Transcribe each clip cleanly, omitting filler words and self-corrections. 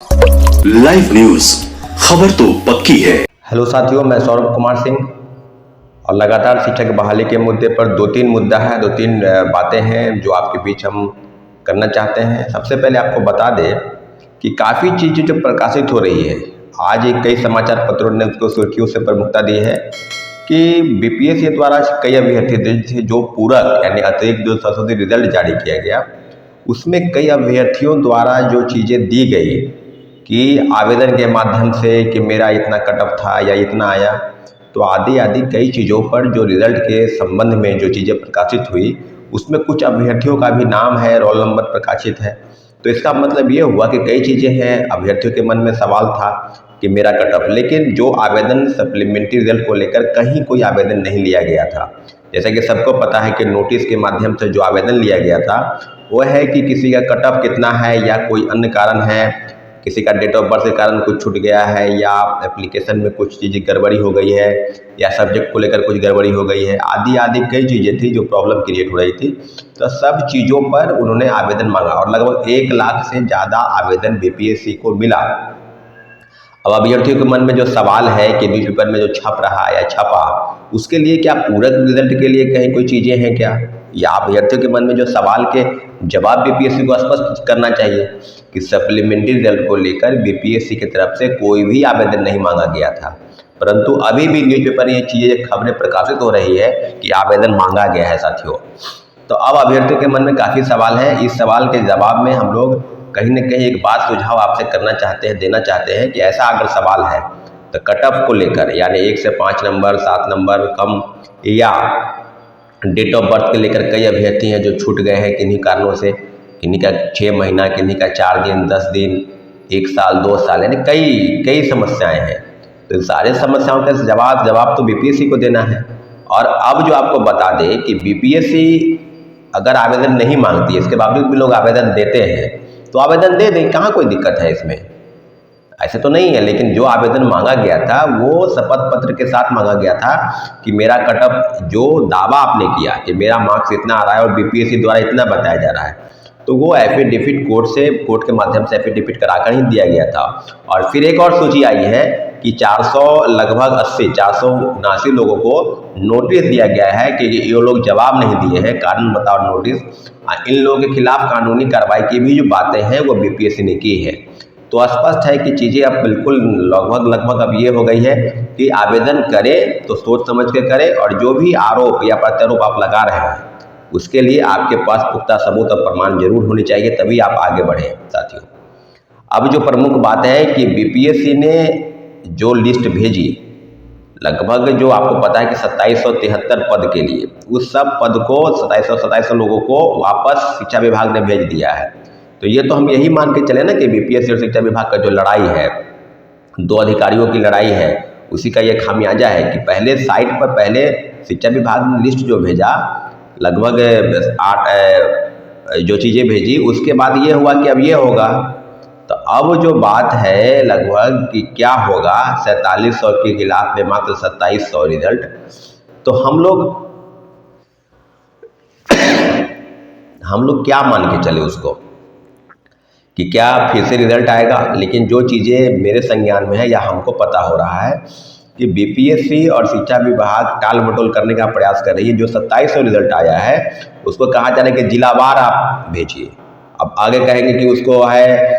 Live news, खबर तो पक्की है। हेलो साथियों, मैं सौरभ कुमार सिंह और लगातार शिक्षक बहाली के मुद्दे पर दो तीन मुद्दा है, दो तीन बातें हैं जो आपके बीच हम करना चाहते हैं। सबसे पहले आपको बता दें कि काफ़ी चीज़ें जो प्रकाशित हो रही है, आज एक कई समाचार पत्रों ने उसको सुर्खियों से प्रमुखता दी है कि बीपीएससी द्वारा कई अभ्यर्थी थे जो पूरक यानी अतिरिक्त जो संशोधित रिजल्ट जारी किया गया, उसमें कई अभ्यर्थियों द्वारा जो चीज़ें दी गई कि आवेदन के माध्यम से कि मेरा इतना कट ऑफ था या इतना आया, तो आदि आदि कई चीज़ों पर जो रिज़ल्ट के संबंध में जो चीज़ें प्रकाशित हुई, उसमें कुछ अभ्यर्थियों का भी नाम है, रोल नंबर प्रकाशित है। तो इसका मतलब ये हुआ कि कई चीज़ें हैं, अभ्यर्थियों के मन में सवाल था कि मेरा कट ऑफ, लेकिन जो आवेदन सप्लीमेंट्री रिजल्ट को लेकर कहीं कोई आवेदन नहीं लिया गया था। जैसा कि सबको पता है कि नोटिस के माध्यम से जो आवेदन लिया गया था वो है कि किसी का कट ऑफ कितना है या कोई अन्य कारण है, किसी का डेट ऑफ बर्थ के कारण कुछ छूट गया है या एप्लीकेशन में कुछ चीज़ें गड़बड़ी हो गई है या सब्जेक्ट को लेकर कुछ गड़बड़ी हो गई है, आदि आदि कई चीज़ें थी जो प्रॉब्लम क्रिएट हो रही थी। तो सब चीज़ों पर उन्होंने आवेदन मांगा और लगभग 1 लाख से ज़्यादा आवेदन बीपीएससी को मिला। अब अभ्यर्थियों के मन में जो सवाल है कि न्यूज़पेपर में जो छप रहा या छपा, उसके लिए क्या पूरक रिजल्ट के लिए कहीं कोई चीज़ें हैं क्या, या अभ्यर्थियों के मन में जो सवाल के जवाब बीपीएससी को स्पष्ट करना चाहिए कि सप्लीमेंट्री रिजल्ट को लेकर बीपीएससी की तरफ से कोई भी आवेदन नहीं मांगा गया था, परंतु अभी भी न्यूज़पेपर ये चीज़ें खबरें प्रकाशित हो रही है कि आवेदन मांगा गया है साथियों। तो अब अभ्यर्थियों के मन में काफ़ी सवाल है। इस सवाल के जवाब में हम लोग कहीं न कहीं एक बात सुझाव आपसे करना चाहते हैं, देना चाहते हैं कि ऐसा अगर सवाल है तो कट ऑफ को लेकर यानी 1 से 5 नंबर, 7 नंबर कम या डेट ऑफ बर्थ को लेकर कई अभ्यर्थी हैं जो छूट गए हैं किन्हीं कारणों से, किन्हीं का 6 महीना, किन्हीं का 4 दिन, 10 दिन, 1 साल, 2 साल, यानी कई कई समस्याएं हैं। तो इन सारे समस्याओं का जवाब तो बीपीएससी को देना है। और अब जो आपको बता दें कि बीपीएससी अगर आवेदन नहीं मांगती है, इसके बावजूद भी लोग आवेदन देते हैं, तो आवेदन दे दें, कहाँ कोई दिक्कत है इसमें, ऐसे तो नहीं है। लेकिन जो आवेदन मांगा गया था वो शपथ पत्र के साथ मांगा गया था कि मेरा कट ऑफ जो दावा आपने किया कि मेरा मार्क्स इतना आ रहा है और बीपीएससी द्वारा इतना बताया जा रहा है, तो वो एफिडेविट कोर्ट के माध्यम से एफिडेविट कराकर ही दिया गया था। और फिर एक और सूची आई है कि 479 लोगों को नोटिस दिया गया है कि ये लोग जवाब नहीं दिए हैं, कारण बताओ नोटिस। इन लोगों के खिलाफ कानूनी कार्रवाई की भी जो बातें हैं वो बीपीएससी ने की है। तो स्पष्ट है कि चीज़ें अब बिल्कुल लगभग अब ये हो गई है कि आवेदन करें तो सोच समझ के करें, और जो भी आरोप या प्रत्यारोप आप लगा रहे हैं उसके लिए आपके पास पुख्ता सबूत और प्रमाण जरूर होने चाहिए, तभी आप आगे बढ़ें साथियों। अब जो प्रमुख बात है कि बीपीएससी ने जो लिस्ट भेजी, लगभग जो आपको पता है कि 2773 पद के लिए, उस सब पद को 2727 लोगों को वापस शिक्षा विभाग ने भेज दिया है। तो ये तो हम यही मान के चले ना कि बीपीएससी और शिक्षा विभाग का जो लड़ाई है, दो अधिकारियों की लड़ाई है, उसी का ये खामियाजा है कि पहले साइट पर पहले शिक्षा विभाग ने लिस्ट जो भेजा, लगभग 8 जो चीज़ें भेजी, उसके बाद ये हुआ कि अब ये होगा। तो अब जो बात है लगभग कि क्या होगा, 4700 के खिलाफ में मात्र 2700 रिजल्ट, तो हम लोग क्या मान के चले उसको कि क्या फिर से रिजल्ट आएगा। लेकिन जो चीज़ें मेरे संज्ञान में है या हमको पता हो रहा है कि बीपीएससी और शिक्षा विभाग टाल मटोल करने का प्रयास कर रही है। जो 2700 रिजल्ट आया है उसको कहा जा रहा है कि जिलावार आप भेजिए, अब आगे कहेंगे कि उसको है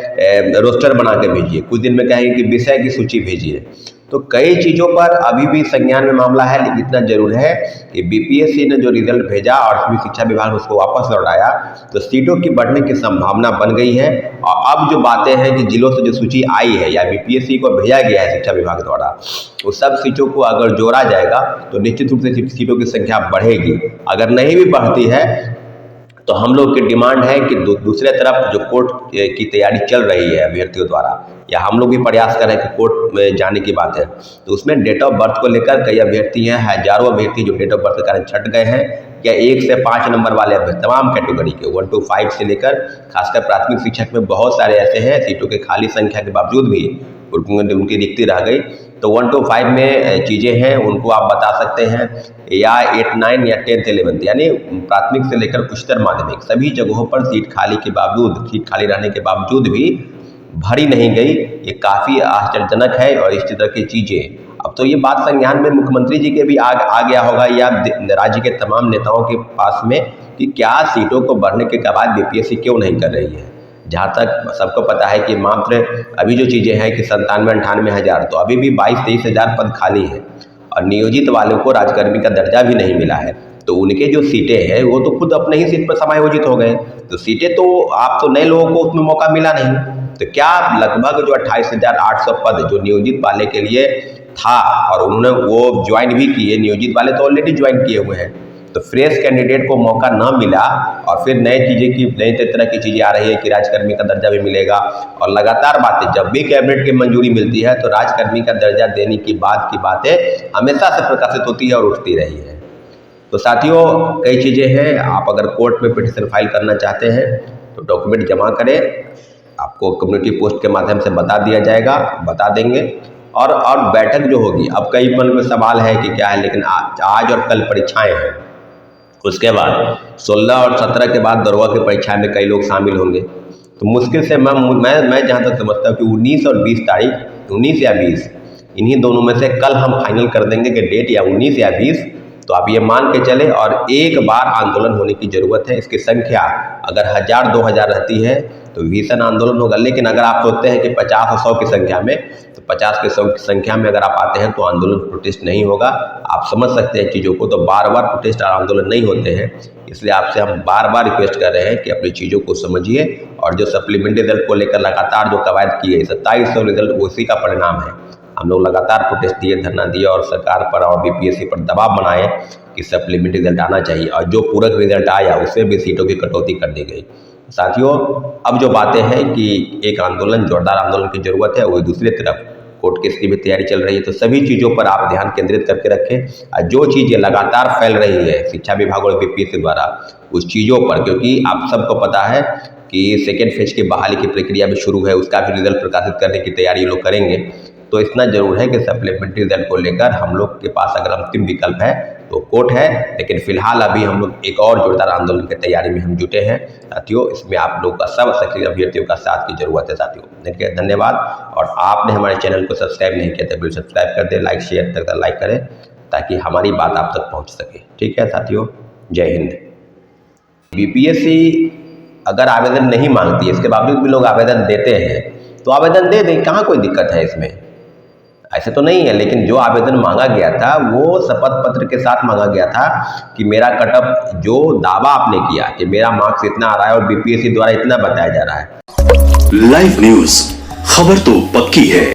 रोस्टर बना के भेजिए, कुछ दिन में कहेंगे कि विषय की सूची भेजिए। तो कई चीज़ों पर अभी भी संज्ञान में मामला है, लेकिन इतना जरूर है कि बीपीएससी ने जो रिजल्ट भेजा और फिर शिक्षा विभाग ने उसको वापस लौटाया, तो सीटों की बढ़ने की संभावना बन गई है। और अब जो बातें हैं कि जिलों से जो सूची आई है या बीपीएससी को भेजा गया है शिक्षा विभाग द्वारा, वो सब सीटों को अगर जोड़ा जाएगा तो निश्चित रूप से सीटों की संख्या बढ़ेगी। अगर नहीं भी बढ़ती है तो हम लोग की डिमांड है कि दूसरे तरफ जो कोर्ट की तैयारी चल रही है अभ्यर्थियों द्वारा, या हम लोग भी प्रयास कर रहे हैं कि कोर्ट में जाने की बात है, तो उसमें डेट ऑफ बर्थ को लेकर कई अभ्यर्थी हैं, हजारों अभ्यर्थी जो डेट ऑफ बर्थ के कारण छट गए हैं, या 1 से 5 नंबर वाले अभ्यर्थी तमाम कैटेगरी के 1 to 5 से लेकर खासकर प्राथमिक शिक्षक में बहुत सारे ऐसे हैं सीटों के खाली संख्या के बावजूद भी उनकी रिक्ति रह गई। तो 1 to 5 में चीज़ें हैं, उनको आप बता सकते हैं, या 8, 9 या 10th 11th यानी प्राथमिक से लेकर उच्चतर माध्यमिक सभी जगहों पर सीट खाली रहने के बावजूद भी भरी नहीं गई, ये काफ़ी आश्चर्यजनक है। और इस तरह की चीज़ें अब तो ये बात संज्ञान में मुख्यमंत्री जी के भी आ गया होगा या राज्य के तमाम नेताओं के पास में कि क्या सीटों को बढ़ने के बाद बीपीएससी क्यों नहीं कर रही है। जहाँ तक सबको पता है कि मात्र अभी जो चीज़ें हैं कि 97-98 हज़ार, तो अभी भी 22-23 हज़ार पद खाली है और नियोजित वालों को राजकर्मी का दर्जा भी नहीं मिला है। तो उनके जो सीटें हैं वो तो खुद अपने ही सीट पर समायोजित हो गए, तो सीटें तो आप तो नए लोगों को उसमें मौका मिला नहीं। तो क्या लगभग जो 28,800 पद जो नियोजित वाले के लिए था और उन्होंने वो ज्वाइन भी किए, नियोजित वाले तो ऑलरेडी ज्वाइन किए हुए हैं, तो फ्रेश कैंडिडेट को मौका न मिला और फिर नई तरह की चीज़ें आ रही है कि राजकर्मी का दर्जा भी मिलेगा। और लगातार बातें जब भी कैबिनेट की मंजूरी मिलती है तो राजकर्मी का दर्जा देने की बातें हमेशा से प्रकाशित होती है और उठती रही है। तो साथियों, कई चीज़ें हैं। आप अगर कोर्ट में पिटीशन फाइल करना चाहते हैं तो डॉक्यूमेंट जमा करें, आपको कम्युनिटी पोस्ट के माध्यम से बता दिया जाएगा, बता देंगे। और बैठक जो होगी, अब कई मन में सवाल है कि क्या है, लेकिन आज और कल परीक्षाएं हैं, उसके बाद 16 और 17 के बाद दरोगा की परीक्षा में कई लोग शामिल होंगे। तो मुश्किल से मैं जहाँ तक समझता हूँ कि 19 और 20 तारीख, 19 या 20, इन्हीं दोनों में से कल हम फाइनल कर देंगे कि डेट या 19 या 20। तो आप ये मान के चले और एक बार आंदोलन होने की ज़रूरत है। इसकी संख्या अगर 1000-2000 रहती है तो भीषण आंदोलन होगा, लेकिन अगर आप सोचते हैं कि 50 और 100 की संख्या में, तो 50 के 100 की संख्या में अगर आप आते हैं तो आंदोलन प्रोटेस्ट नहीं होगा। आप समझ सकते हैं चीज़ों को, तो बार बार प्रोटेस्ट और आंदोलन नहीं होते हैं। इसलिए आपसे हम बार बार रिक्वेस्ट कर रहे हैं कि अपनी चीज़ों को समझिए। और जो सप्लीमेंट्री रिजल्ट को लेकर लगातार जो कवायद की है, 2700 रिजल्ट उसी का परिणाम है। हम लोग लगातार प्रोटेस्ट दिए, धरना दिए और सरकार पर और बीपीएससी पर दबाव बनाए कि सप्लीमेंट्री रिजल्ट आना चाहिए, और जो पूरक रिजल्ट आया उसमें भी सीटों की कटौती कर दी गई। साथियों, अब जो बातें हैं कि एक आंदोलन, जोरदार आंदोलन की ज़रूरत है, वही दूसरी तरफ कोर्ट केस की भी तैयारी चल रही है। तो सभी चीज़ों पर आप ध्यान केंद्रित करके रखें। जो चीज़ें लगातार फैल रही है शिक्षा विभाग और बीपीएससी द्वारा, उस चीज़ों पर, क्योंकि आप सबको पता है कि सेकेंड फेज की बहाली की प्रक्रिया भी शुरू है, उसका भी रिजल्ट प्रकाशित करने की तैयारी लोग करेंगे। तो इतना जरूर है कि सप्लीमेंट्री रिजल्ट को लेकर हम लोग के पास अगर अंतिम विकल्प है तो कोर्ट है, लेकिन फिलहाल अभी हम लोग एक और जोरदार आंदोलन की तैयारी में हम जुटे हैं। साथियों, इसमें आप लोग का सब सक्रिय अभ्यर्थियों का साथ की जरूरत है। साथियों, देखिए, धन्यवाद। और आपने हमारे चैनल को सब्सक्राइब नहीं किया तो बिल्कुल सब्सक्राइब कर दें, लाइक शेयर तक लाइक करें ताकि हमारी बात आप तक पहुँच सके। ठीक है साथियों, जय हिंद। बीपीएससी अगर आवेदन नहीं मांगती है, इसके बावजूद भी लोग आवेदन देते हैं, तो आवेदन दे दें, कहाँ कोई दिक्कत है इसमें, ऐसे तो नहीं है। लेकिन जो आवेदन मांगा गया था वो शपथ पत्र के साथ मांगा गया था कि मेरा कटअप, जो दावा आपने किया कि मेरा मार्क्स इतना आ रहा है और बीपीएससी द्वारा इतना बताया जा रहा है। लाइव न्यूज, खबर तो पक्की है।